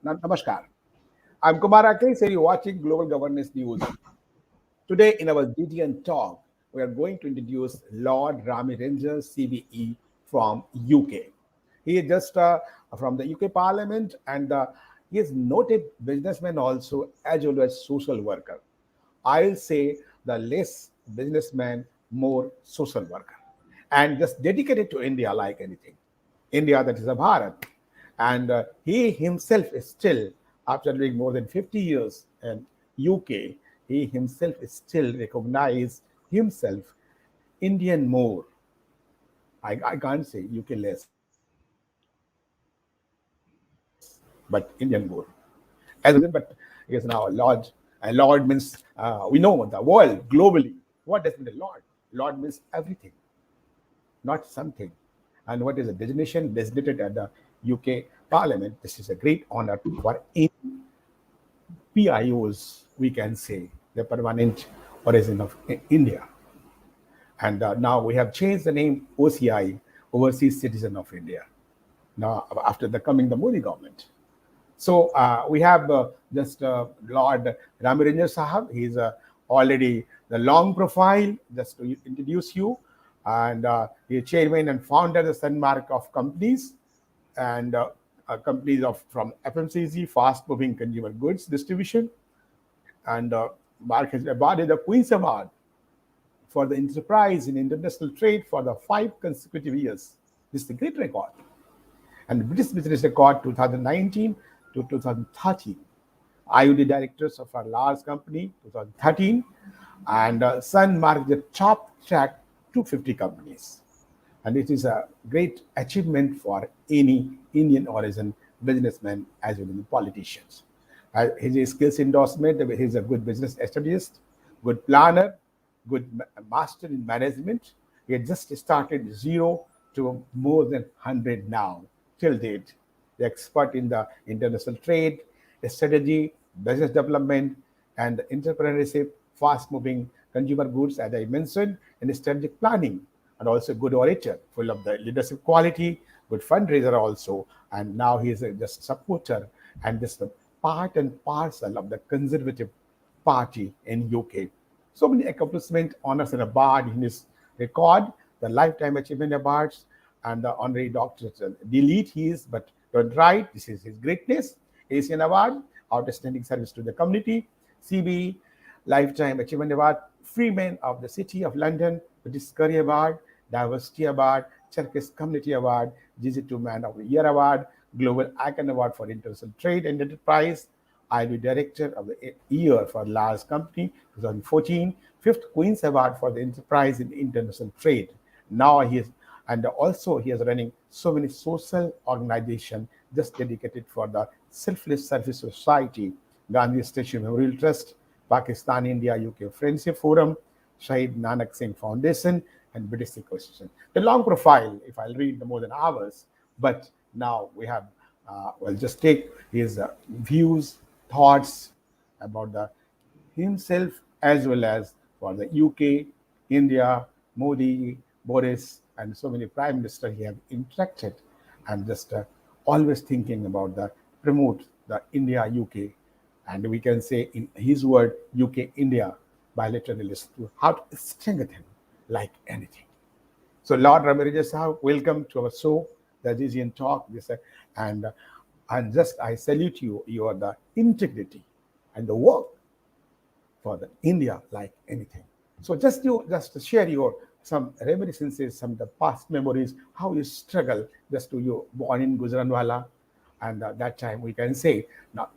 Namaskar. I'm Kumar Rakesh and you're watching Global Governance News. Today in our GTN talk, we are going to introduce Lord Rami Ranger.CBE from UK. He is just from the UK Parliament and he is noted businessman also as well as social worker. I'll say the less businessman, more social worker, and just dedicated to India like anything. India, that is a Bharat. And he himself is still, after living more than 50 years in UK, he himself is still recognized himself Indian more. I can't say UK less, but Indian more. As a businessman, but he is now a Lord. And Lord means, we know the world globally. What does mean the Lord? Lord means everything, not something. And what is a designation designated at the UK Parliament? This is a great honor for any PIOs, we can say, the permanent origin of India. And now we have changed the name OCI, Overseas Citizen of India, now after the coming the Modi government. So we have just Lord Rami Ranger Sahab. He's already the long profile, just to introduce you. And he is chairman and founder of the Sunmark of companies and companies of from FMCG, fast moving consumer goods distribution. And Mark has awarded the Queen's Award for the enterprise in international trade for the 5 consecutive years. This is a great record. And British Business Record 2019 to 2013. IOD directors of a large company 2013, and Sun marked the top track 250 companies. And it is a great achievement for any Indian origin businessman as well as politicians. His skills endorsement, he's a good business strategist, good planner, good master in management. He had just started zero to more than 100 now, till date. The expert in the international trade, strategy, business development, and entrepreneurship, fast-moving consumer goods, as I mentioned, and strategic planning, and also good orator, full of the leadership quality, good fundraiser also, and now he is just supporter and just a part and parcel of the Conservative Party in UK. So many accomplishments, honors, and awards in his record, the Lifetime Achievement Awards, and the honorary doctorate. Delete he is, but don't write. This is his greatness. Asian Award, Outstanding Service to the Community, CBE, Lifetime Achievement Award, Freeman of the City of London, British Career Award, Diversity Award, Cherkess Community Award, GG2 Man of the Year Award, Global Icon Award for International Trade and Enterprise, IB Director of the Year for Large Company 2014, Fifth Queen's Award for the Enterprise in International Trade. Now he is, and also he is running so many social organizations just dedicated for the Selfless Service Society, Gandhi Statue Memorial Trust, Pakistan India UK Friendship Forum, Shahid Nanak Singh Foundation, and British Ecosystem. The long profile, if I'll read the more than hours, but now we have, we'll just take his views, thoughts about the himself as well as for the UK, India, Modi, Boris, and so many prime ministers he have interacted, and just always thinking about the promote the India UK, and we can say in his word UK India bilateralist to how to strengthen like anything. So Lord Ramirez Sahab, welcome to our show, the GGN Talk. This and just I salute you. You are the integrity and the work for the India like anything. So just share your some reminiscences, some of the past memories, how you struggle just to you born in Gujranwala, and that time we can say now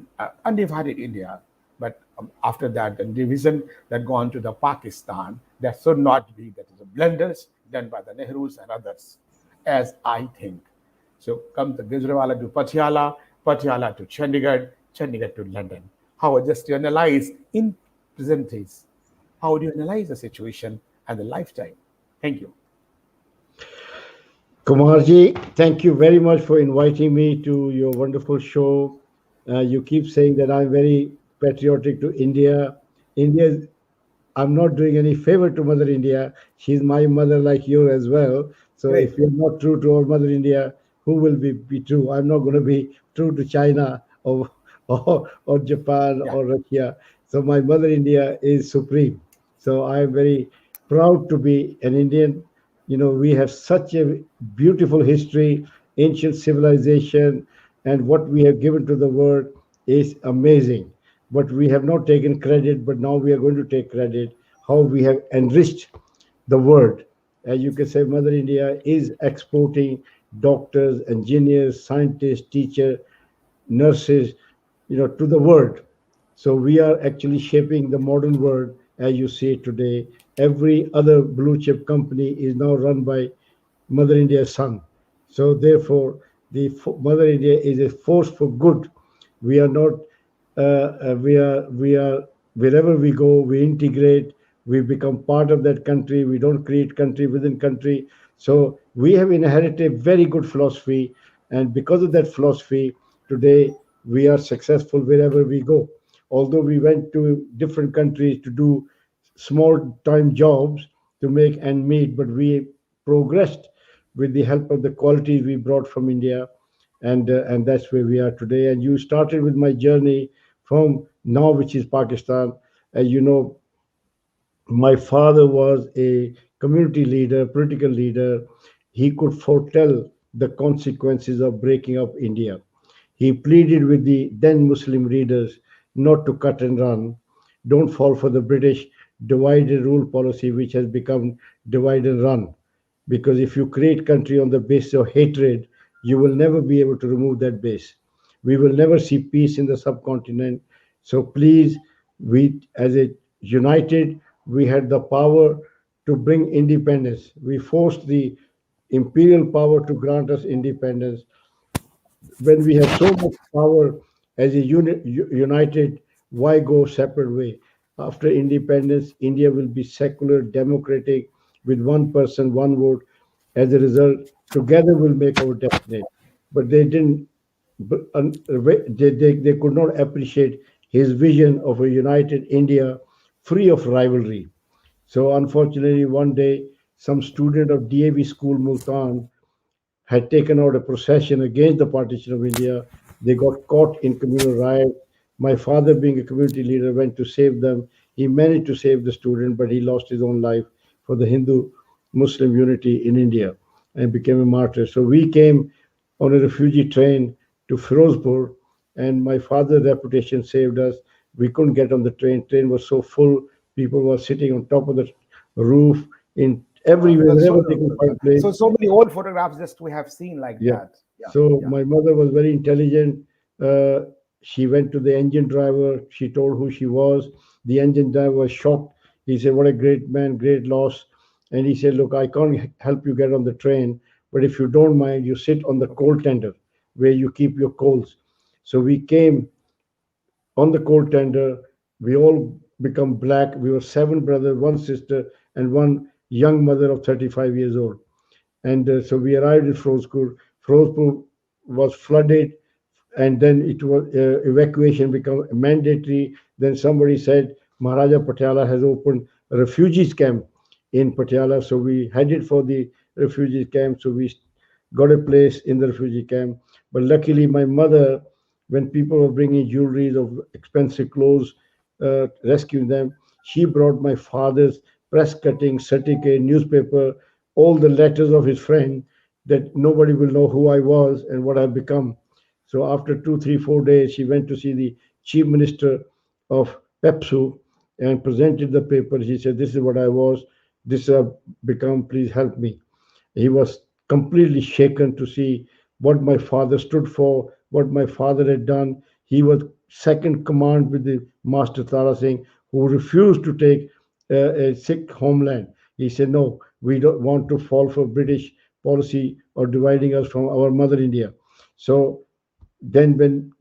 undivided India, but after that the division that gone to the Pakistan, that should not be. That is a blunders done by the Nehrus and others, as I think. So come the Gujranwala to Patiala, Patiala to Chandigarh, Chandigarh to London. How just to analyze in present days, how do you analyze the situation and the lifetime? Thank you. Kumarji, thank you very much for inviting me to your wonderful show. You keep saying that I'm very patriotic to India. India, I'm not doing any favor to Mother India. She's my mother, like you as well. So if Great. you're not true to our Mother India, who will be true? I'm not going to be true to China or Japan Yeah. or Russia. So my mother India is supreme. So I am very proud to be an Indian. You know, we have such a beautiful history, ancient civilization, and what we have given to the world is amazing. But we have not taken credit, but now we are going to take credit how we have enriched the world. As you can say, Mother India is exporting doctors, engineers, scientists, teachers, nurses, to the world. So we are actually shaping the modern world as you see it today. Every other blue chip company is now run by Mother India's son. So therefore, Mother India is a force for good. We are not. We are wherever we go, we integrate. We become part of that country. We don't create country within country. So we have inherited a very good philosophy, and because of that philosophy, today we are successful wherever we go. Although we went to different countries to do small time jobs to make and meet, but we progressed with the help of the qualities we brought from India, and that's where we are today. And you started with my journey from now, which is Pakistan. As you know, my father was a community leader, political leader. He could foretell the consequences of breaking up India. He pleaded with the then Muslim leaders not to cut and run, don't fall for the British divide and rule policy, which has become divide and run. Because if you create country on the basis of hatred, you will never be able to remove that base. We will never see peace in the subcontinent. So please, we as a united, we had the power to bring independence. We forced the imperial power to grant us independence. When we have so much power as a united, why go separate way? After independence, India will be secular, democratic, with one person, one vote. As a result, together we'll make our destiny. But they didn't. They could not appreciate his vision of a united India, free of rivalry. So unfortunately, one day, some student of DAV school Multan had taken out a procession against the partition of India. They got caught in communal riot. My father, being a community leader, went to save them. He managed to save the student, but he lost his own life for the Hindu Muslim unity in India and became a martyr. So we came on a refugee train to Firozpur, and my father's reputation saved us. We couldn't get on the train. Train was so full. People were sitting on top of the roof in everywhere, That's so wherever they could beautiful. Yeah. find place. So many old photographs just we have seen like Yeah. that. Yeah. So Yeah. my mother was very intelligent. Uh, she went to the engine driver. She told who she was. The engine driver was shocked. He said, "What a great man, great loss." And he said, "Look, I can't help you get on the train, but if you don't mind, you sit on the Okay. coal tender where you keep your coals." So we came on the coal tender. We all become black. We were seven brothers, one sister, and one young mother of 35 years old. And so we arrived in Firozpur. Firozpur was flooded, and then it was evacuation became mandatory. Then somebody said Maharaja Patiala has opened a refugees camp in Patiala, so we headed for the refugees camp. So we got a place in the refugee camp. But luckily, my mother, when people were bringing jewelries of expensive clothes, rescuing them, she brought my father's press cutting, certificate, newspaper, all the letters of his friend that nobody will know who I was and what I've become. So after 2, 3, 4 days, she went to see the chief minister of Pepsu and presented the paper. She said, "This is what I was. This I've become. Please help me." He was completely shaken to see what my father stood for, what my father had done. He was second command with the Master Tara Singh, who refused to take a Sikh homeland. He said, "No, we don't want to fall for British policy or dividing us from our mother India." So then when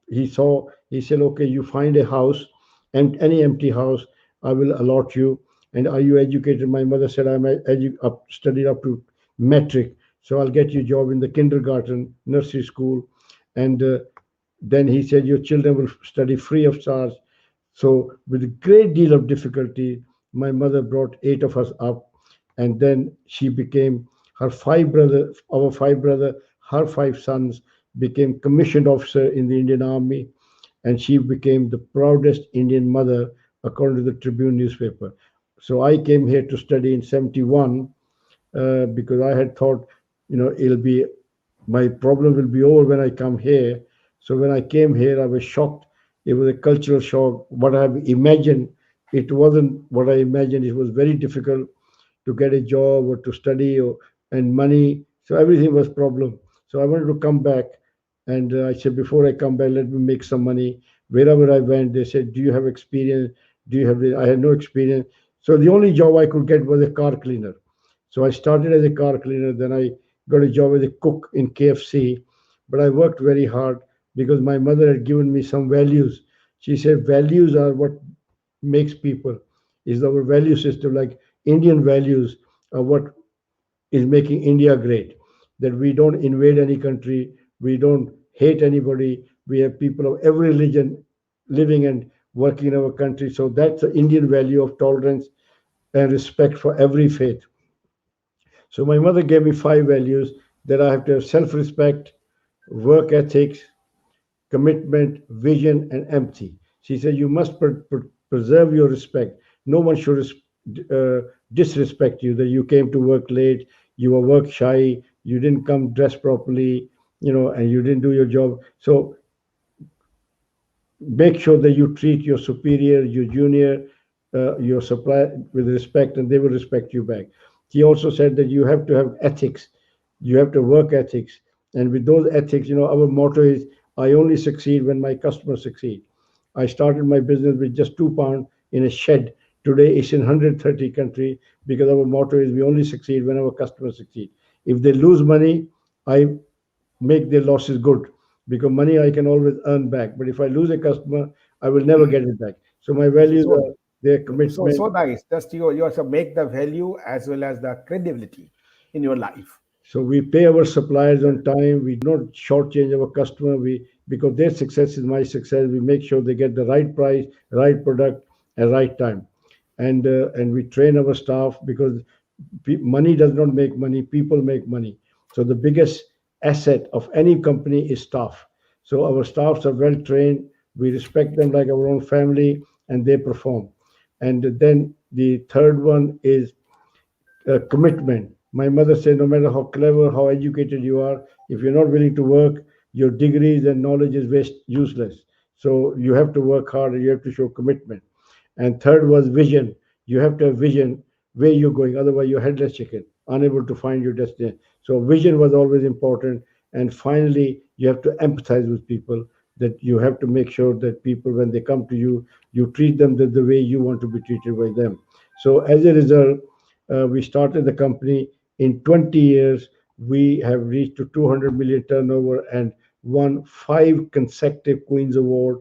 he saw, he said, "Okay, you find a house, and any empty house, I will allot you. And are you educated?" My mother said, "I'm studied up to metric, so I'll get you a job in the kindergarten, nursery school." And then he said, "Your children will study free of charge." So with a great deal of difficulty, my mother brought eight of us up, and then she became our five brother, her five sons became commissioned officer in the Indian Army, and she became the proudest Indian mother, according to the Tribune newspaper. So I came here to study in 71 because I had thought, it'll be my problem will be over when I come here. So when I came here, I was shocked. It was a cultural shock. What I imagined, it wasn't what I imagined. It was very difficult to get a job or to study and money. So everything was problem. So I wanted to come back, and I said before I come back, let me make some money. Wherever I went, they said, "Do you have experience? Do you have?" I had no experience. So the only job I could get was a car cleaner. So I started as a car cleaner. Then I got a job as a cook in KFC. But I worked very hard because my mother had given me some values. She said values are what makes people. Is our value system like Indian values are what is making India great. That we don't invade any country, we don't hate anybody, we have people of every religion living and working in our country. So that's the Indian value of tolerance and respect for every faith. So my mother gave me five values that I have to have self-respect, work ethics, commitment, vision, and empathy. She said you must preserve your respect. No one should disrespect you. That you came to work late, you were work shy, you didn't come dressed properly, and you didn't do your job. So make sure that you treat your superior, your junior, your supplier with respect, and they will respect you back. He also said that you have to have ethics, you have to work ethics, and with those ethics, our motto is, "I only succeed when my customers succeed." I started my business with just £2 in a shed. Today it's in 130 countries because our motto is we only succeed when our customers succeed. If they lose money, I make their losses good because money I can always earn back. But if I lose a customer, I will never get it back. So my values So, are their so commitment. nice. Just you also make the value as well as the credibility in your life. So we pay our suppliers on time. We do not shortchange our customer. We because their success is my success. We make sure they get the right price, right product, at right time, and we train our staff because money does not make money. People make money. So the biggest asset of any company is staff. So our staffs are well trained. We respect them like our own family, and they perform. And then the third one is commitment. My mother said, no matter how clever, how educated you are, if you're not willing to work, your degrees and knowledge is useless. So you have to work hard and you have to show commitment. And third was vision. You have to have vision where you're going. Otherwise, you're headless chicken, unable to find your destination. So vision was always important. And finally, you have to empathize with people. That you have to make sure that people, when they come to you, you treat them the way you want to be treated by them. So as a result, we started the company. In 20 years, we have reached to 200 million turnover and won five consecutive Queen's Award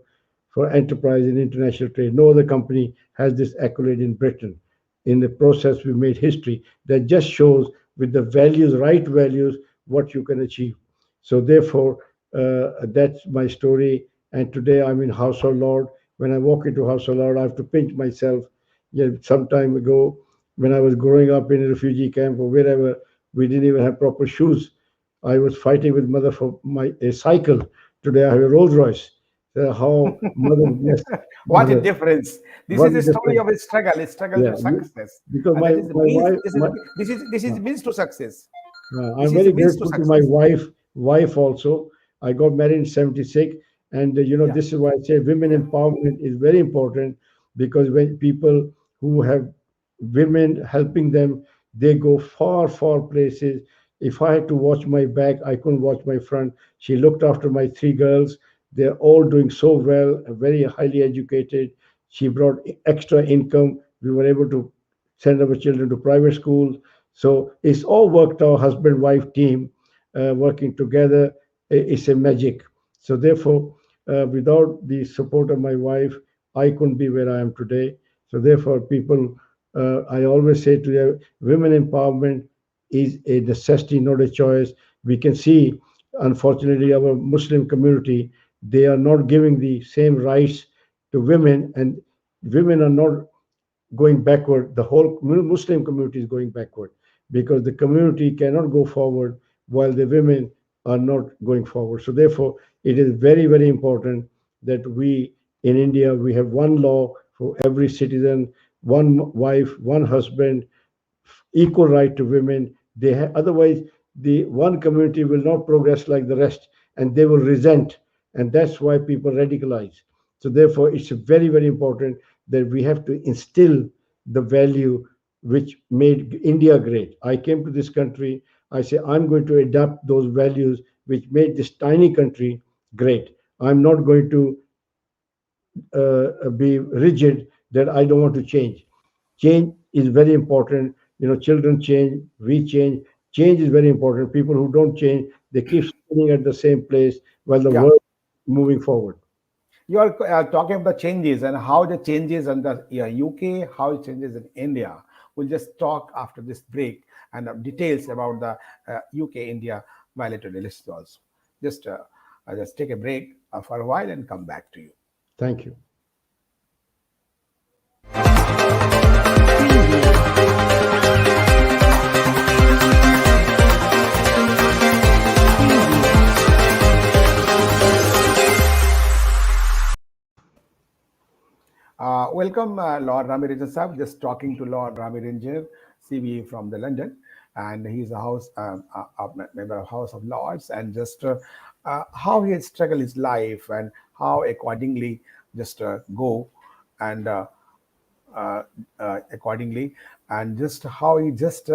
for enterprise in international trade. No other company has this accolade in Britain. In the process, we made history that just shows with the values, right values, what you can achieve. So therefore, that's my story. And today I'm in House of Lord. When I walk into House of Lord, I have to pinch myself. Yeah, some time ago, when I was growing up in a refugee camp or wherever, we didn't even have proper shoes. I was fighting with mother for my a cycle. Today I have a Rolls Royce. How mother, yes, What a mother, difference! This what is a is story different? of a struggle Yeah, to success, because and that is the my means. wife, This is uh, means to success. I'm This is very the means to grateful to my success. wife also. I got married in 76. And Yeah. this is why I say women empowerment is very important because when people who have women helping them, they go far, far places. If I had to watch my back, I couldn't watch my front. She looked after my three girls. They're all doing so well, very highly educated. She brought extra income. We were able to send our children to private schools. So it's all worked out, husband wife team working together. It's a magic. So therefore, without the support of my wife, I couldn't be where I am today. So therefore, people, I always say to them, women empowerment is a necessity, not a choice. We can see, unfortunately, our Muslim community, they are not giving the same rights to women, and women are not going backward. The whole Muslim community is going backward because the community cannot go forward while the women are not going forward. So therefore, it is very, very important that we in India we have one law for every citizen, one wife, one husband, equal right to women. Otherwise, the one community will not progress like the rest, and they will resent, and that's why people radicalize. So therefore, it's very, very important that we have to instill the value which made India great. I came to this country. I say I'm going to adapt those values which made this tiny country great. I'm not going to be rigid that I don't want to change. Change is very important. Children change, we change. Change is very important. People who don't change, they keep sitting at the same place while the Yeah. world is moving forward. You are talking about the changes and how the changes in the UK, how it changes in India. We'll just talk after this break and details about the UK India bilateral relations also. Just just take a break for a while and come back to you. Thank you. Welcome, Lord Rami Ranger Sahib. Just talking to Lord Rami Ranger, CBE from the London, and he's a member of House of Lords, and just how he has struggled his life and how accordingly just go and accordingly, and just how he just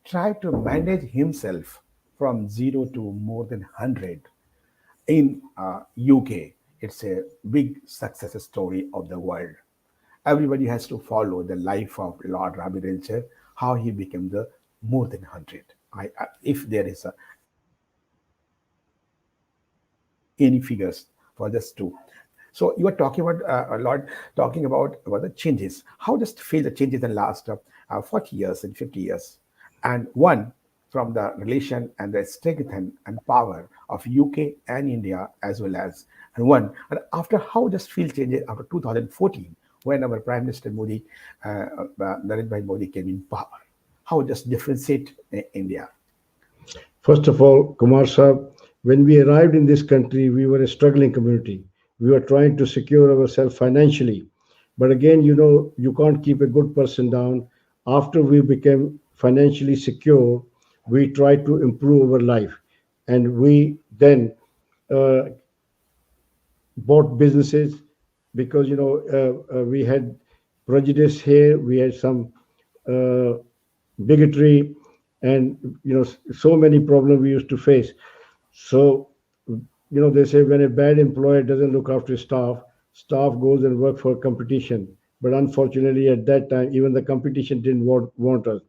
tried to manage himself from zero to more than 100 in UK. It's a big success story of the world. Everybody has to follow the life of Lord Ravi Ranger, how he became the more than 100. If there is any figures for this too. So you are talking about a lot, talking about the changes. How does it feel the changes in the last 40 years and 50 years? And one from the relation and the strength and power of UK and India as well as and one and after how does feel changes after 2014 when our Prime Minister Modi, Narendra Modi came in power? How does differentiate India? First of all, Kumar Sahib, when we arrived in this country, we were a struggling community. We were trying to secure ourselves financially. But again, you can't keep a good person down. After we became financially secure, we tried to improve our life. And we then uh, bought businesses because, we had prejudice here, we had some uh, bigotry, and, so many problems we used to face. So, they say when a bad employer doesn't look after his staff, staff goes and work for competition. But unfortunately, at that time, even the competition didn't want us.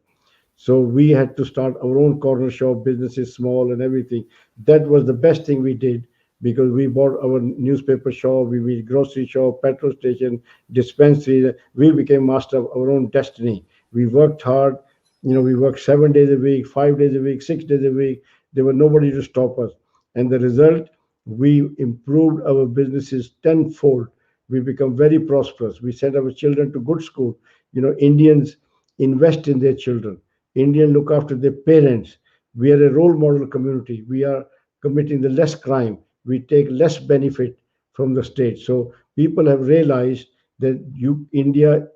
So we had to start our own corner shop businesses, small and everything. That was the best thing we did because we bought our newspaper shop, we made grocery shop, petrol station, dispensary. We became master of our own destiny. We worked hard. We worked 7 days a week, 5 days a week, 6 days a week. There was nobody to stop us. And the result, we improved our businesses tenfold. We become very prosperous. We sent our children to good school. Indians invest in their children. Indian look after their parents. We are a role model community. We are committing the less crime. We take less benefit from the state. So people have realized that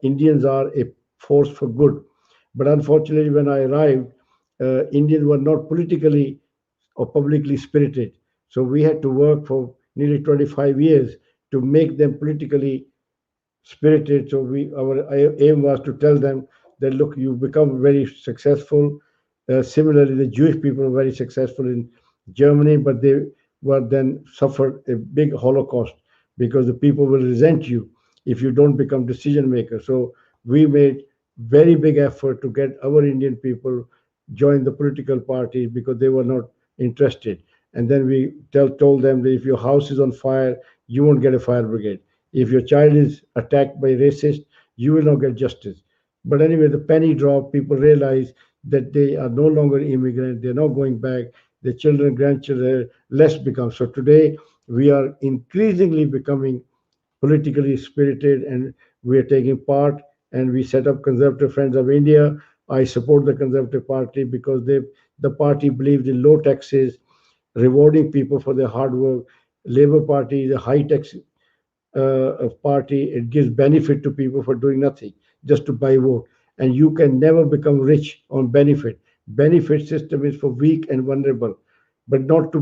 Indians are a force for good. But unfortunately, when I arrived, Indians were not politically or publicly spirited. So we had to work for nearly 25 years to make them politically spirited. So our aim was to tell them that look, you become very successful. Similarly, the Jewish people were very successful in Germany, but they were then suffered a big Holocaust because the people will resent you if you don't become decision maker. So we made very big effort to get our Indian people join the political parties because they were not interested. And then we told them that if your house is on fire, you won't get a fire brigade. If your child is attacked by racist, you will not get justice. But anyway, the penny dropped. People realize that they are no longer immigrants. They're not going back. Their children, grandchildren, less become. So today, we are increasingly becoming politically spirited and we are taking part and we set up Conservative Friends of India. I support the Conservative Party because the party believes in low taxes, rewarding people for their hard work. Labour Party is a high tax party. It gives benefit to people for doing nothing, just to buy vote. And you can never become rich on benefit. Benefit system is for weak and vulnerable, but not to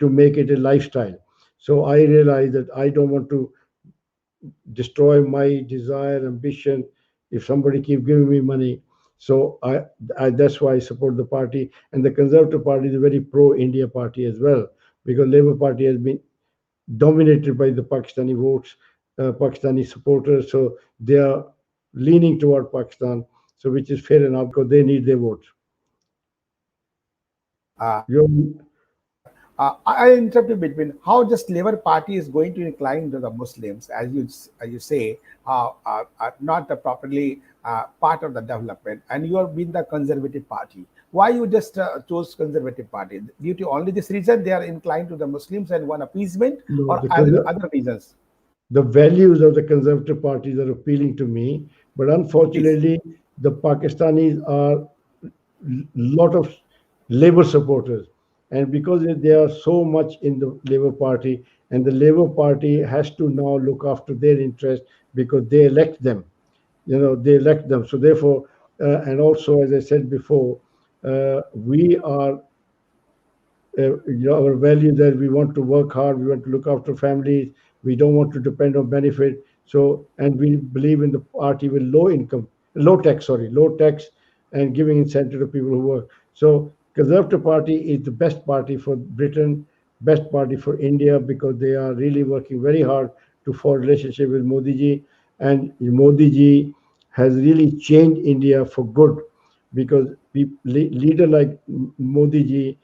make it a lifestyle. So I realize that I don't want to destroy my desire, ambition, if somebody keep giving me money. So that's why I support the party. And the Conservative Party is a very pro-India party as well, because Labour Party has been dominated by the Pakistani votes, Pakistani supporters. So they are leaning toward Pakistan, so which is fair enough because they need their votes. You I interrupt you between how just Labour Party is going to incline to the Muslims, as you say, not the properly part of the development, and you have been the Conservative Party. Why you just chose Conservative Party? Due to only this reason they are inclined to the Muslims and want appeasement, know, or other reasons? the values of the conservative parties are appealing to me, but Please. unfortunately, the Pakistanis are lot of Labour supporters, and because they are so much in the Labour Party, and the Labour Party has to now look after their interest because they elect them. They elect them. So therefore, and also as I said before, we are our value that we want to work hard, we want to look after families, we don't want to depend on benefit. So, and we believe in the party with low tax, and giving incentive to people who work. So, Conservative Party is the best party for Britain, best party for India because they are really working very hard to form relationship with Modi ji, and Modi ji has really changed India for good because leader like Modi ji,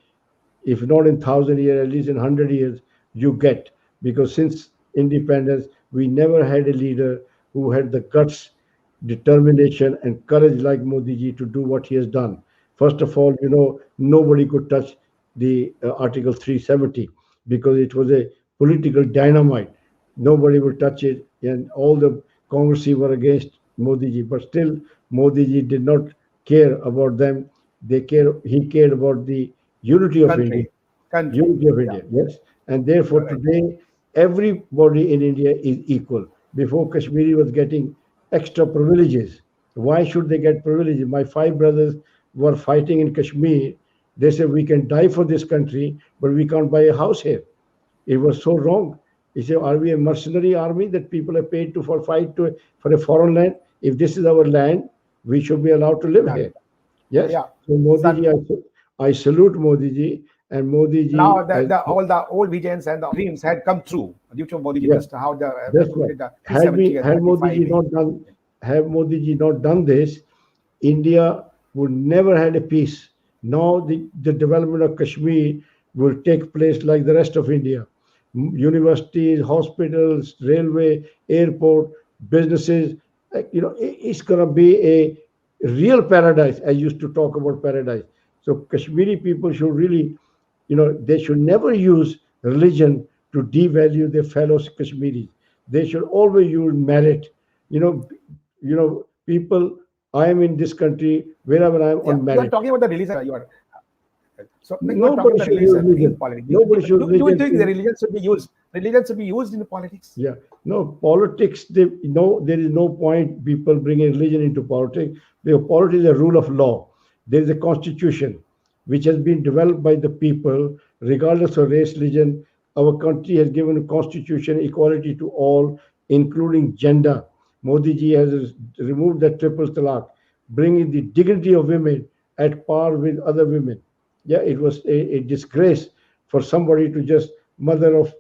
if not in 1,000 years, at least in 100 years, you get. Because since independence, we never had a leader who had the guts, determination, and courage like Modi ji to do what he has done. First of all, nobody could touch the Article 370 because it was a political dynamite. Nobody would touch it, and all the Congress were against Modi ji. But still, Modi ji did not care about them. He cared about the unity of India. Country, country. Unity of Yeah, India, yes. And therefore, you're right. today, everybody in India is equal. Before, Kashmiri was getting extra privileges. Why should they get privileges? My five brothers were fighting in Kashmir. They said, we can die for this country, but we can't buy a house here. It was so wrong. He said, are we a mercenary army that people are paid to for fight for a foreign land? If this is our land, we should be allowed to live Yeah, here. Yes. yeah, So Modi ji, exactly. I salute Modi ji, and Modi Now ji has, all the old visions and the dreams had come true due to Modi ji, yeah, just how the that's right. implemented the Had we 370 and had Modi ji 35. not done have Modi ji not done this, India would never had a peace. Now the development of Kashmir will take place like the rest of India. Universities, hospitals, railway, airport, businesses. It's going to be a real paradise. I used to talk about paradise. So Kashmiri people should really, they should never use religion to devalue their fellow Kashmiris. They should always use merit. You know, people. I am in this country wherever I am Yeah, on you are merit. talking about the religion. You are so you are talking Nobody about the should use religion in religion. politics. Nobody should Do you religion think the to. religion should be used? Religion should be used in politics. Yeah, no politics. No, there is no point people bringing religion into politics. Because politics is a rule of law. There is a constitution which has been developed by the people, regardless of race, religion. Our country has given a constitution equality to all, including gender. Modi ji has removed the triple talaq, bringing the dignity of women at par with other women. Yeah, it was a disgrace for somebody to just mother of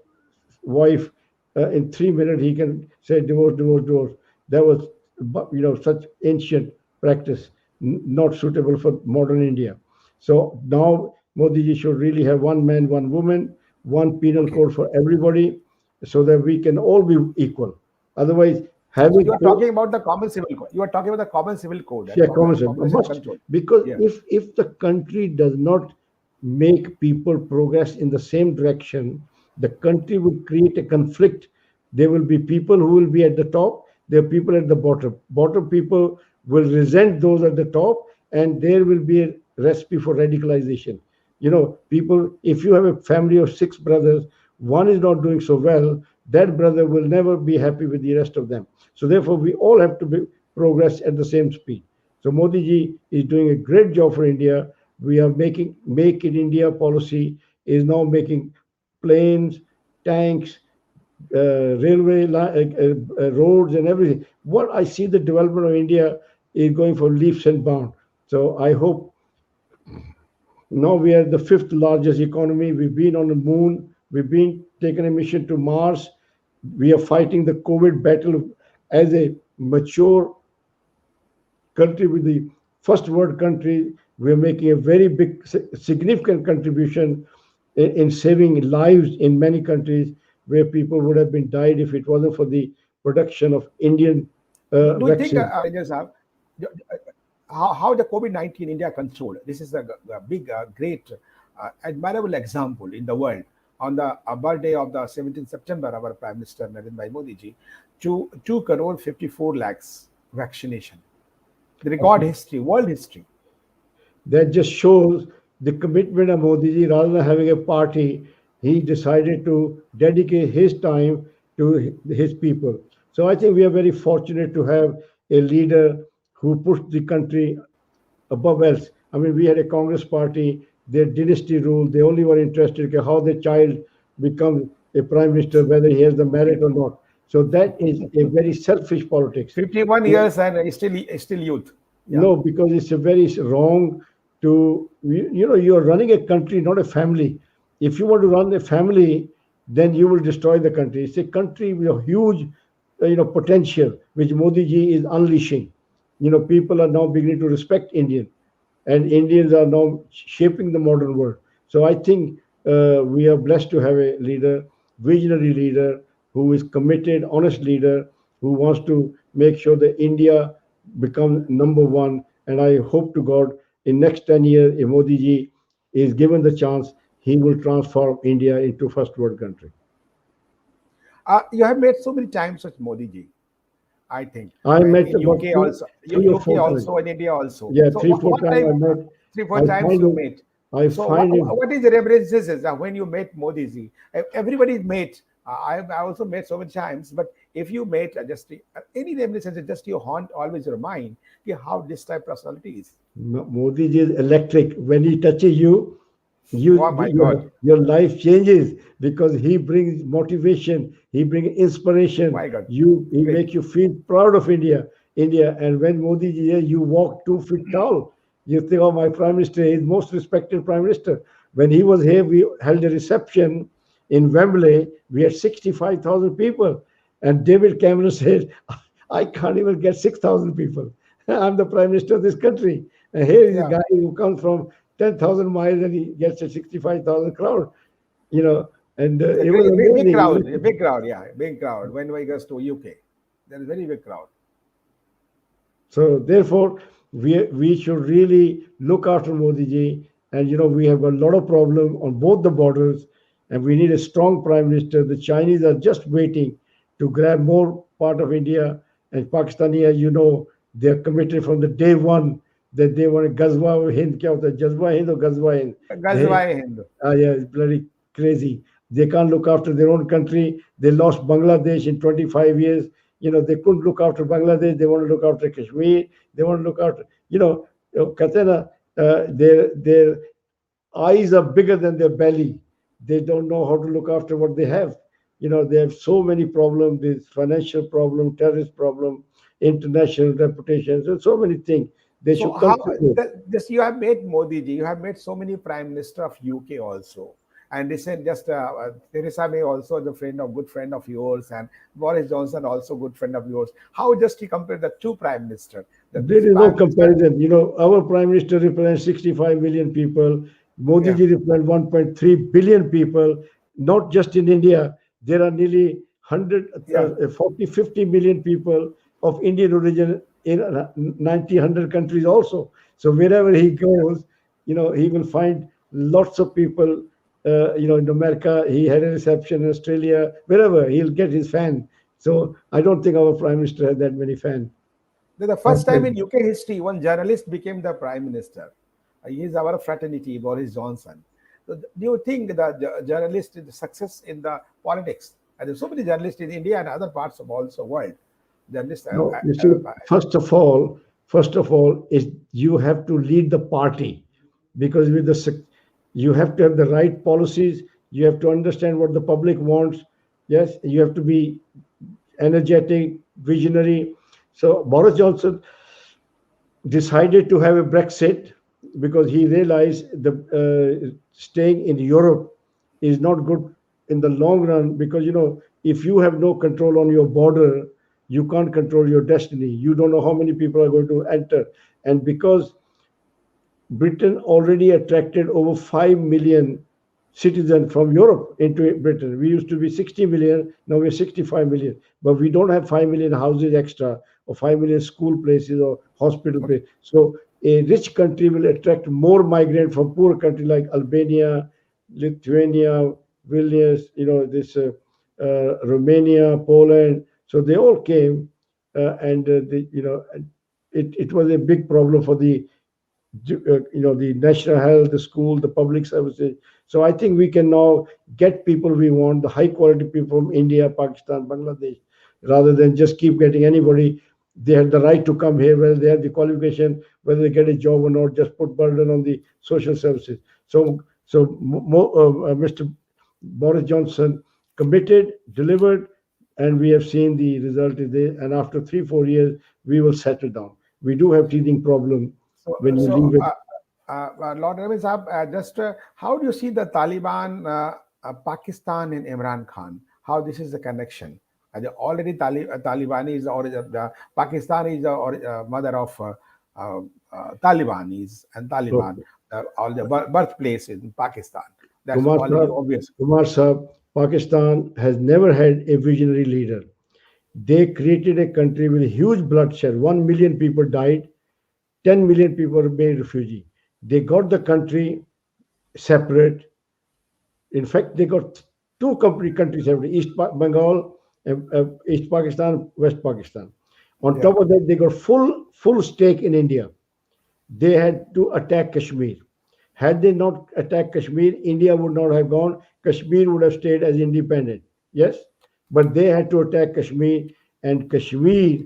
wife, in 3 minutes he can say divorce, divorce, divorce. That was, such ancient practice, not suitable for modern India. So now Modi ji should really have one man, one woman, one penal Okay. code for everybody, so that we can all be equal. Otherwise, So you having are talking about the common civil code. You are talking about the common civil code and yeah, common sense population must, control. because Yeah. if the country does not make people progress in the same direction, the country will create a conflict. There will be people who will be at the top. There are people at the bottom. Bottom people will resent those at the top, and there will be a recipe for radicalization. People, if you have a family of six brothers, one is not doing so well, that brother will never be happy with the rest of them. So therefore, we all have to progress at the same speed. So Modi ji is doing a great job for India. We are making Make in India policy is now making planes, tanks, roads, and everything. What I see, the development of India is going for leaps and bounds. So I hope now we are the fifth largest economy. We've been on the moon. We've been taking a mission to Mars. We are fighting the COVID battle as a mature country with the first world country. We're making a very big, significant contribution in saving lives in many countries where people would have been died if it wasn't for the production of Indian Do you think, vaccine. Rangers, how the COVID-19 India controlled? This is a big, great, admirable example in the world. On the birthday of the 17th September, our Prime Minister Narendra Bhai Modi ji, 2 crore 54 lakhs vaccination. The record history, world history. That just shows the commitment of Modi ji. Rather than having a party, he decided to dedicate his time to his people. So I think we are very fortunate to have a leader who pushed the country above else. I mean, we had a Congress party, their dynasty rule. They only were interested in how the child becomes a prime minister, whether he has the merit or not. So that is a very selfish politics. 51 years and still youth. Yeah. No, because it's a very wrong to, you're running a country, not a family. If you want to run a family, then you will destroy the country. It's a country with a huge, potential, which Modi ji is unleashing. People are now beginning to respect Indian, and Indians are now shaping the modern world. So I think we are blessed to have a leader, visionary leader, who is committed, honest leader, who wants to make sure that India becomes number one. And I hope to God in next 10 years, if Modi ji is given the chance, he will transform India into first world country. You have met so many times with Modi ji, I think, I met in about UK also, three or UK four times. also, and India also. Yeah, So three, four what times I time? met. Three, four I times find you him. met. I So find him. what is the references when you met Modi ji? Everybody met. I also met so many times. But if you met just any reminiscence, just your haunt always your mind. How this type of personality is. Modi ji is electric. When he touches you, Oh my God! your life changes because he brings motivation, he brings inspiration. My God! He Great. make you feel proud of India. And when Modi ji here, you walk 2 feet tall. You think, oh, my prime minister is most respected prime minister. When he was here, we held a reception in Wembley. We had 65,000 people, and David Cameron said, I can't even get 6,000 people. I'm the prime minister of this country. And here is a Yeah. guy who comes from 10,000 miles and he gets a 65,000 crowd, you know, and It's a it was great, big crowd. A amazing. big crowd. Yeah, big crowd. When we goes to UK, there is very big crowd. So therefore, we should really look after Modi ji, and we have a lot of problem on both the borders, and we need a strong prime minister. The Chinese are just waiting to grab more part of India, and Pakistani, as you know, they are committed from the day one that they want to Gazwa Hind. Kya hota hai? Jazwa Hind or Gazwa Hind? They, Gazwai Hind. yeah, it's bloody crazy. They can't look after their own country. They lost Bangladesh in 25 years. They couldn't look after Bangladesh. They want to look after Kashmir. They want to look after, कहते हैं ना, their eyes are bigger than their belly. They don't know how to look after what they have. They have so many problems. There's financial problem, terrorist problem, international reputations, and so many things. They So should how concentrate. this you have met Modi ji, you have met so many prime minister of UK also, and recent just Theresa May also the good friend of yours, and Boris Johnson also good friend of yours. How just you compare the two prime minister? There This is no prime minister, comparison. Our prime minister represents 65 million people. Modi yeah, ji represents 1.3 billion people, not just in India. There are nearly 100, yeah. 40, 50 million people of Indian origin in 90, 100 countries also. So wherever he goes, he will find lots of people. In America, he had a reception in Australia, wherever he'll get his fan. So I don't think our prime minister had that many fans. The first time in UK history, one journalist became the prime minister. He is our fraternity, Boris Johnson. So do you think the journalist is the success in the politics? And there's so many journalists in India and other parts of also world. Journalists, No, you see, first of all, is you have to lead the party, because you have to have the right policies. You have to understand what the public wants. Yes, you have to be energetic, visionary. So Boris Johnson decided to have a Brexit because he realized the staying in Europe is not good in the long run, because if you have no control on your border, you can't control your destiny. You don't know how many people are going to enter. And because Britain already attracted over 5 million citizens from Europe into Britain. We used to be 60 million, now we're 65 million. But we don't have 5 million houses extra, or 5 million school places or hospital okay, places. So a rich country will attract more migrants from poor country like Albania, Lithuania, Vilnius, Romania, Poland. So they all came, and it was a big problem for the national health, the school, the public services. So I think we can now get people we want, the high quality people from India, Pakistan, Bangladesh, rather than just keep getting anybody. They have the right to come here, whether they have the qualification, whether they get a job or not. Just put burden on the social services. So Mr. Boris Johnson committed, delivered, and we have seen the result is there. And after 3 4 years, we will settle down. We do have teething problem so, when you so leave it. Lord Ravi Saab, just how do you see the Taliban, Pakistan, and Imran Khan? How this is the connection? Already Taliban is or Pakistan is the mother of Talibanis and So, Taliban, all the birthplace in Pakistan. That's Kumar already Sahab, obvious. Kumar Sahab, Pakistan has never had a visionary leader. They created a country with huge bloodshed. 1 million people died. 10 million people were made refugee. They got the country separate. In fact, they got two countries separate: Bengal, East Pakistan, West Pakistan. On Yeah. top of that, they got full stake in India. They had to attack Kashmir. Had they not attacked Kashmir, India would not have gone. Kashmir would have stayed as independent. Yes, but they had to attack Kashmir, and Kashmir,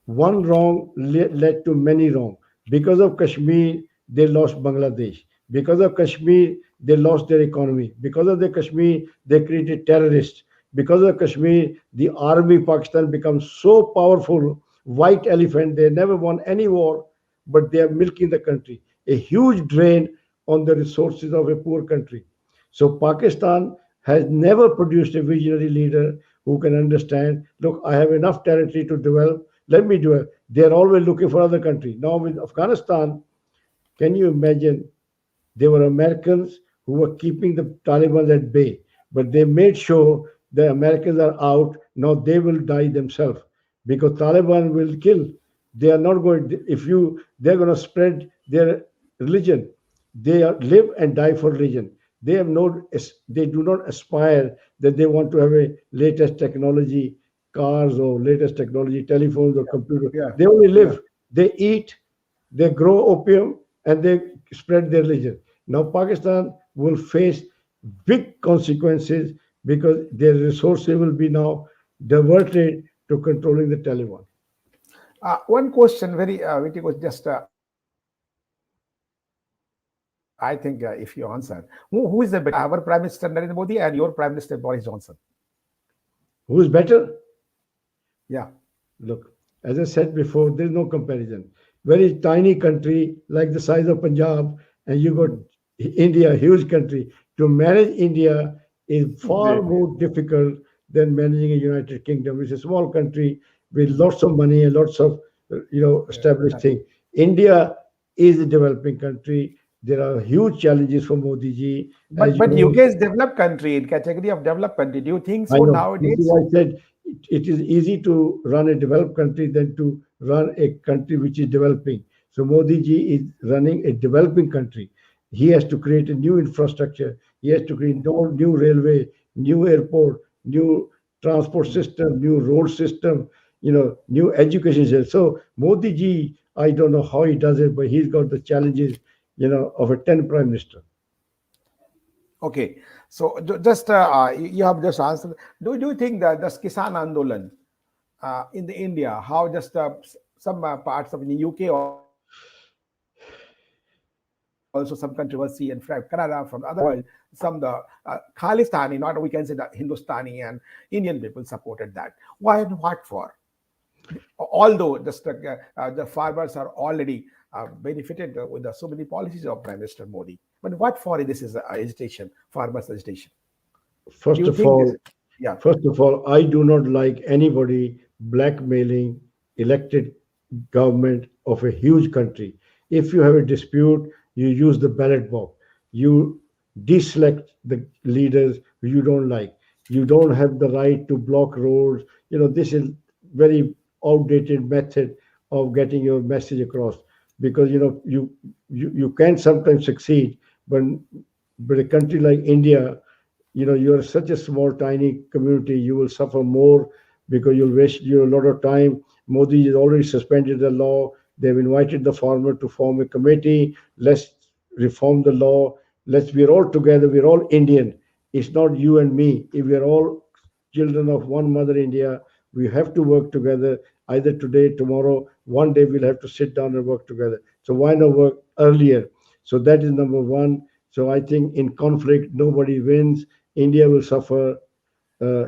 one wrong led to many wrong. Because of Kashmir, they lost Bangladesh. Because of Kashmir, they lost their economy. Because of the Kashmir, they created terrorists. Because of Kashmir, the army Pakistan becomes so powerful, white elephant. They never won any war, but they are milking the country. A huge drain on the resources of a poor country. So Pakistan has never produced a visionary leader who can understand, look, I have enough territory to develop. Let me do it. They're always looking for other countries. Now with Afghanistan, can you imagine? They were Americans who were keeping the Taliban at bay, but they made sure the Americans are out. Now they will die themselves because Taliban will kill. They are not going. If you, they're going to spread their religion. They live and die for religion. They have no. They do not aspire that they want to have a latest technology, cars or latest technology, telephones or computer. Yeah. They only Yeah. live. They eat, they grow opium, and they spread their religion. Now, Pakistan will face big consequences because their resources will be now diverted to controlling the Taliban. One question, very witty was just I think if you answer, who is the better, our Prime Minister Narendra Modi and your Prime Minister Boris Johnson? Who is better? Yeah, Look, as I said before, there is no comparison. Very tiny country, like the size of Punjab, and you got mm, India, huge country. To manage India is far great. more difficult than managing a United Kingdom. It's a small country with lots of money and lots of Yeah, established yeah. things. India is a developing country. There are huge challenges for Modi ji. As you But know, UK is developed country in category of developed country. Do you think I so know. This is nowadays? why I said it is easy to run a developed country than to run a country which is developing. So Modi ji is running a developing country. He has to create a new infrastructure. He has to create new railway, new airport, new transport Mm. system, new road system, new education system. So Modi ji, I don't know how he does it, but he's got the challenges. of a 10 prime minister. Okay, so just you have just answered. Do you think that this Kisan Andolan in the India, how just some parts of the UK, also some controversy and Canada, from the other world, some the Khalistani, not we can say the Hindustani and Indian people supported that. Why and what for? Although just the farmers are already benefited with so many policies of Prime Minister Modi, but what for this is agitation, farmers agitation? Do First you of think this? all, Yeah. First of all, I do not like anybody blackmailing elected government of a huge country. If you have a dispute, you use the ballot box. You deselect the leaders who you don't like. You don't have the right to block roads. This is very outdated method of getting your message across, because you can sometimes succeed, but a country like India, you're such a small tiny community, you will suffer more because you'll waste a lot of time. Modi has already suspended the law. They've invited the farmer to form a committee. Let's reform the law. We're all together, we're all Indian. It's not you and me. If we're all children of one mother India, we have to work together, either today, tomorrow. One day we'll have to sit down and work together. So why not work earlier? So that is number one. So I think in conflict nobody wins. India will suffer. uh,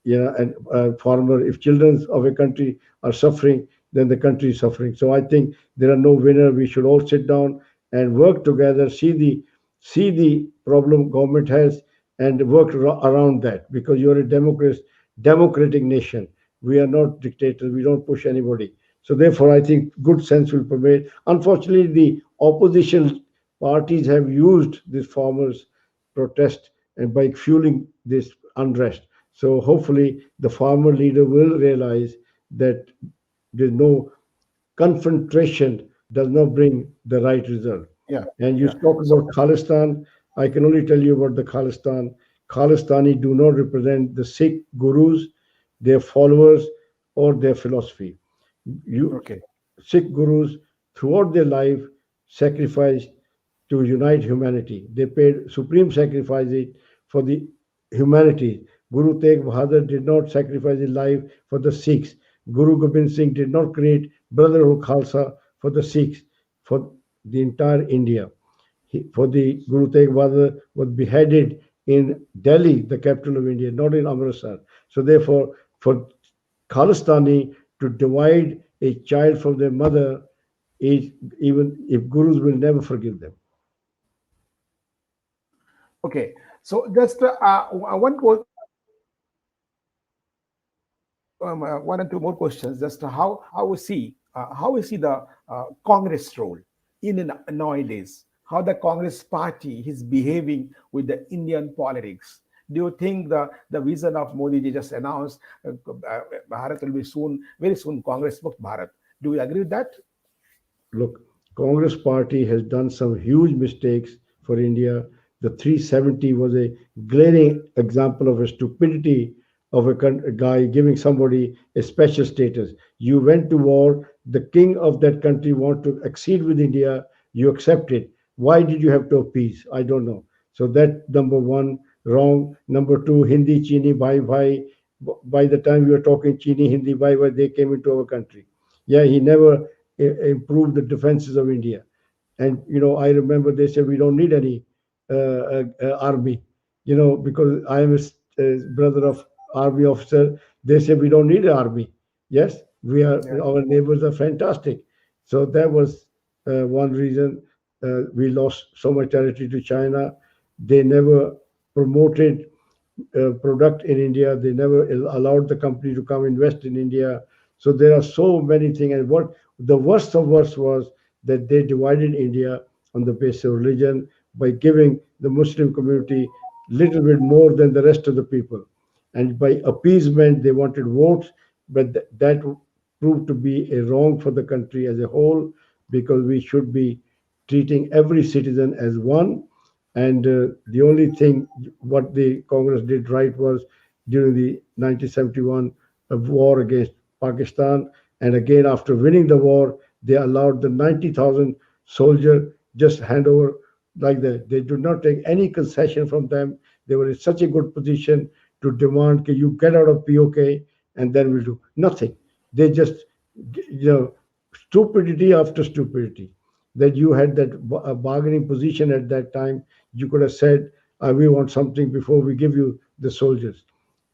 and farmer, if children of a country are suffering, then the country is suffering. So I think there are no winner. We should all sit down and work together, see the problem government has, and work around that, because you're a democratic nation. We are not dictators. We don't push anybody. So therefore I think good sense will prevail. Unfortunately, the opposition parties have used this farmers protest and by fueling this unrest. So hopefully the farmer leader will realize that there's no confrontation does not bring the right result. Yeah, And you yeah. talk So about Khalistan. I can only tell you about the Khalistan. Khalistani do not represent the Sikh gurus, their followers, or their philosophy. You okay, Sikh gurus throughout their life sacrificed to unite humanity. They paid supreme sacrifice for the humanity. Guru Tegh Bahadur did not sacrifice his life for the Sikhs. Guru Gobind Singh did not create Brotherhood Khalsa for the Sikhs, for the entire India. For the Guru Tegh Bahadur was beheaded in Delhi, the capital of India, not in Amritsar. So therefore, for Khalistani to divide a child from their mother is, even if gurus will never forgive them. okay. So just one and two more questions. Just how we see how we see the Congress role in nowadays. How the Congress party is behaving with the Indian politics. Do you think the vision of Modi ji just announced Bharat will be soon, very soon, Congress book Bharat? Do you agree with that? Look, Congress party has done some huge mistakes for India. The 370 was a glaring example of a stupidity of a guy giving somebody a special status. You went to war, the king of that country want to accede with India, you accept it. Why did you have to appease? I don't know. So that number one, wrong. Number two, Hindi, Chini, Bhai Bhai. By the time we were talking Chini, Hindi, Bhai Bhai, they came into our country. Yeah, he never improve the defenses of India. And I remember they said we don't need any army. Because I am a brother of army officer. They said we don't need an army. Yes, we are. Yeah. Our neighbors are fantastic. So that was one reason we lost so much territory to China. They never promoted product in India. They never allowed the company to come invest in India. So there are so many things. And what the worst of worst was that they divided India on the basis of religion by giving the Muslim community little bit more than the rest of the people. And by appeasement, they wanted votes, but that proved to be a wrong for the country as a whole, because we should be treating every citizen as one. And the only thing what the Congress did right was during the 1971 war against Pakistan, and again after winning the war, they allowed the 90,000 soldier just hand over like that. They did not take any concession from them. They were in such a good position to demand, "Okay, you get out of POK, and then we'll do nothing." They just, stupidity after stupidity. That you had that bargaining position at that time. You could have said, "We want something before we give you the soldiers."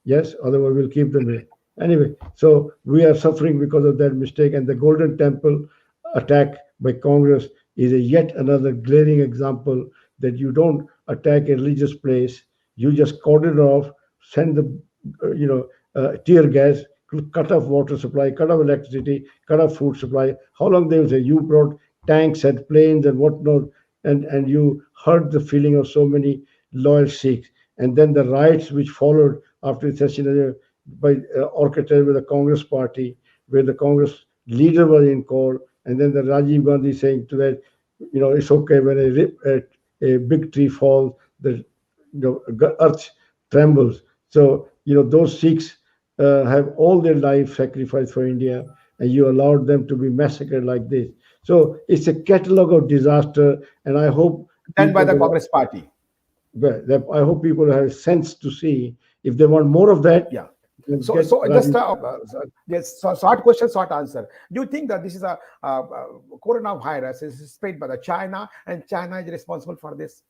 Yes, otherwise we'll keep them here. Anyway, so we are suffering because of that mistake. And the Golden Temple attack by Congress is a yet another glaring example that you don't attack a religious place, you just cordon it off, send the tear gas, cut off water supply, cut off electricity, cut off food supply. How long they will say you brought tanks and planes and whatnot, and you hurt the feeling of so many loyal Sikhs. And then the riots which followed after the session by orchestrated with the Congress party, where the Congress leader was in court, and then the Rajiv Gandhi saying to that, it's okay when a big tree falls, the earth trembles. So those Sikhs have all their life sacrificed for India, and you allowed them to be massacred like this. So it's a catalog of disaster, and I hope Done by people the Congress party. I hope people have sense to see if they want more of that. Yeah. then So, get so just Rajiv. yes, so short question, short answer. Do you think that this is a coronavirus is spread by the China, and China is responsible for this?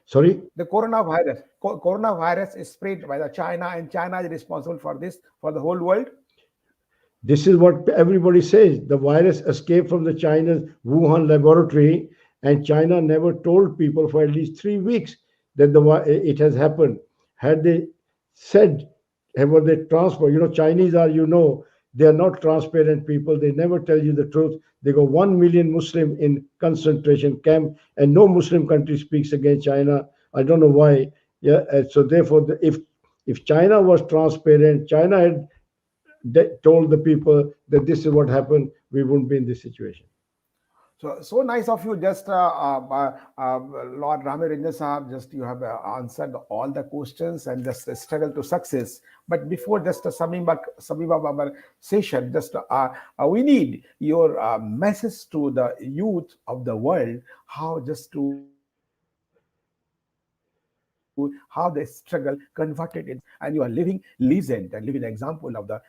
Sorry. The coronavirus is spread by the China, and China is responsible for this for the whole world. This is what everybody says. The virus escaped from the China's Wuhan laboratory, and China never told people for at least 3 weeks that it has happened. Had they said, were they transparent? Chinese are, they are not transparent people. They never tell you the truth. They go 1 million Muslim in concentration camp, and no Muslim country speaks against China. I don't know why. Yeah, and so therefore, if China was transparent, China had told the people that this is what happened, we wouldn't be in this situation. So nice of you. Just Lord Rami Ranger Sahab, just you have answered all the questions and just struggle to success. But before just summing up our session, just we need your message to the youth of the world, how just to how they struggle converted it, and you are living legend and living example of the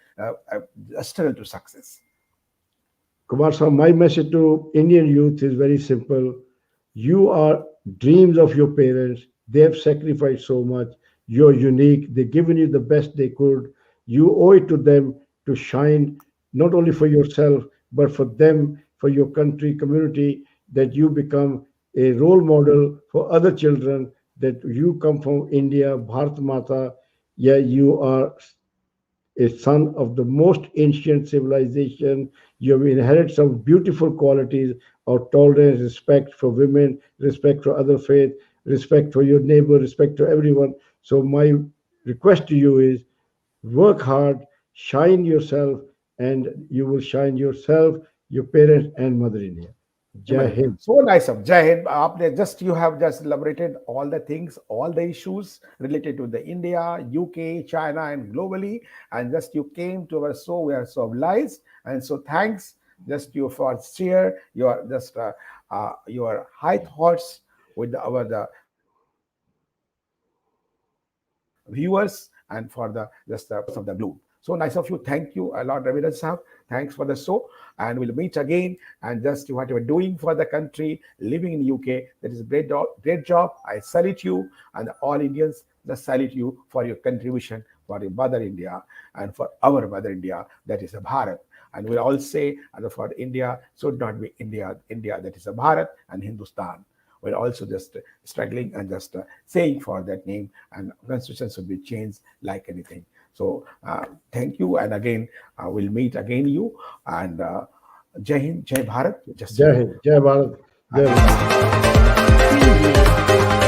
struggle to success. Kumar Sahib, my message to Indian youth is very simple. You are dreams of your parents. They have sacrificed so much. You're unique. They've given you the best they could. You owe it to them to shine, not only for yourself, but for them, for your country, community, that you become a role model for other children, that you come from India, Bharat Mata. Yeah, you are a son of the most ancient civilization. You have inherited some beautiful qualities of tolerance, respect for women, respect for other faith, respect for your neighbor, respect to everyone. So my request to you is work hard, shine yourself, and you will shine yourself, your parents, and Mother India. Jai Hind. So nice of Jai Hind. आपने just you have just elaborated all the things, all the issues related to the India, UK, China, and globally, and just you came to our show. We are so obliged, and so thanks just you for share your just your high thoughts with our the viewers and for the just the of the globe. So nice of you. Thank you, Lord Ravi Ranger Sahab. Thanks for the show, and we'll meet again. And just what you are doing for the country, living in UK, that is a great job. I salute you, and all Indians just salute you for your contribution for your mother India and for our mother India, that is a Bharat. And we all say, for India should not be India, that is a Bharat, and Hindustan. We're also just struggling and just saying for that name, and constitution should be changed like anything. So thank you, and again we'll meet again you, and Jai Hind, Jai Bharat. Just Jai Hind, Jai Bharat, Jai Bharat.